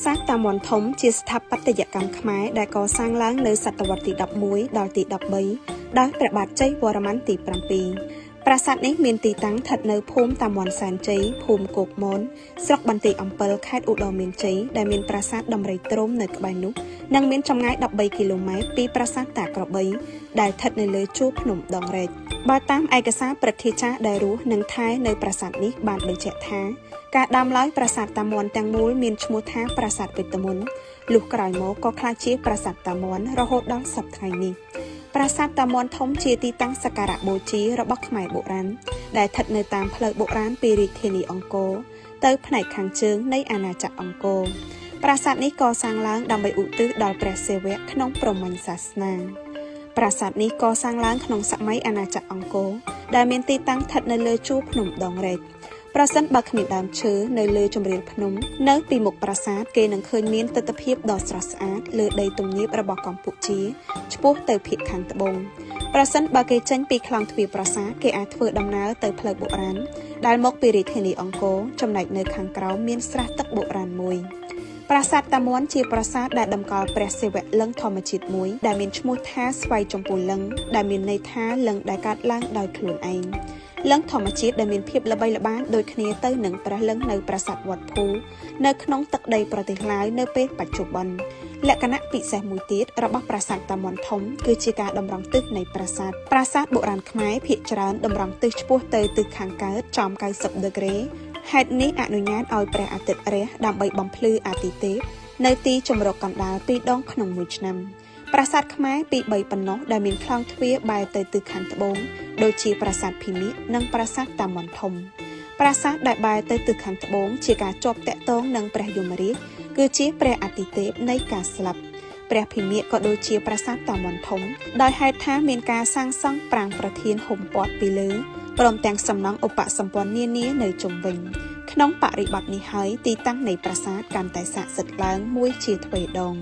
សាទតាមាន់ធំជាស្ថាបត្យកម្មខ្មែរដែលកសាងឡើងនៅសតវត្សទី11ដល់ទី13ដោយព្រះបាទជ័យវរ្ម័នទី7ប្រាសាទនេះមានទីតាំងស្ថិតនៅភូមិតាមាន់សែនជ័យភូមិគោកមនស្រុកបន្ទាយអំពិលខេត្តឧត្តរមានជ័យដែលមានប្រាសាទដំរីទ្រោមនៅក្បែរនោះនិងមានចម្ងាយ13គីឡូម៉ែត្រពីប្រាសាទតាក្របីដែលស្ថិតនៅលើជួរភ្នំដងរែកបើតាមឯកសារព្រឹទ្ធាចារ្យដែលរស់និងថែនៅប្រាសាទនេះបានបញ្ជាក់ថាការដាំឡើយប្រាសាទតាមាន់ទាំងមូលមានឈ្មោះថាប្រាសាទពេជ្រមុនលុះក្រោយមកក៏ក្លាយជាប្រាសាទតាមាន់រហូតដល់សព្វថ្ងៃនេះប្រាសាទតាមាន់ធំជាទីតាំងសក្ការៈបូជារបស់ខ្មែរបុរាណដែលស្ថិតនៅតាមផ្លូវបុរាណពីរាជធានីអង្គរទៅផ្នែកខាងជើងនៃអាណាចក្រអង្គរប្រាសាទនេះកសាងឡើងដើម្បីឧទ្ទិសដល់ព្រះសិវៈក្នុងព្រហ្មញ្ញសាសនាប្រាសាទនេះកសាងឡើងក្នុងសម័យអាណាចក្រអង្គរដែលមានទីតាំងស្ថិតនៅលើជួរភ្នំដងរែកប្រសិនបើគ្មានដើមឈើនៅលើជម្រាលភ្នំនៅពីមុខប្រាសាទគេនឹងឃើញមានទិដ្ឋភាពដ៏ស្រស់ស្អាតលើដីទំនាបរបស់កម្ពុជាឆ្ពោះទៅភាគខាងត្បូងប្រសិនបើគេចេញពីក្លោងទ្វារប្រាសាទគេអាចធ្វើដំណើរទៅផ្លូវបុរាណដែលមកពីរាជធានីអង្គរចំណែកនៅខាងក្រោមមានស្រះទឹកបុរាណមួយប្រាសាទតាមាន់ជាប្រាសាទដែលតម្កល់ព្រះសិវៈលិង្គធម្មជាតិមួយដែលមានឈ្មោះថាស្វ័យចម្ពោះលិង្គដែលមានន័យថាលិង្គដែលកើតឡើងដោយខ្លួនឯងលិង្គធម្មជាតិដែលមានភាពល្បីល្បាញដូចគ្នាទៅនឹងព្រះលិង្គនៅប្រាសាទវត្តភូនៅក្នុងទឹកដីប្រទេសឡាវនៅពេលបច្ចុប្បន្នលក្ខណៈពិសេសមួយទៀតរបស់ប្រាសាទតាមាន់ធំគឺជាការតម្រង់ទិសនៃប្រាសាទបុរាណខ្មែរភាគច្រើនតម្រង់ទិសឆ្ពោះទៅទិសខាងកើតចំ90ដឺក្រេហេតុនេះអនុញ្ញាតឲ្យព្រះអាទិត្យរះដើម្បីបំភ្លឺអាទិទេពនៅទីជម្រកកណ្ដាល2ដងក្នុងមួយឆ្នាំប្រាសាទខ្មែរពី3ប៉ុណ្ណោះដែលមានក្លោងទ្វារបែរទៅទិសខាងត្បូងដូចជាប្រាសាទភីមិនិងប្រាសាទតាមាន់ធំប្រាសាទដែលបែរទៅទិសខាងត្បូងជាការជាប់តាក់ទងនឹងព្រះយមរាជគឺជាព្រះអាទិទេពនៃការស្លាប់ព្រះភីមិក៏ដូចជាប្រាសាទតាមាន់ធំដោយហេតុថាមានការសាងសង់ប្រាង្គប្រធានហុំព័ទ្ធពីលើព្រមទាំងសំណង់ឧបសម្ព័ន្ធនានានៅជុំវិញក្នុងបរិបទនេះហើយទីតាំងនៃប្រាសាទកាន់តែស័ក្តិសិទ្ធិឡើងមួយជាទ្វេដង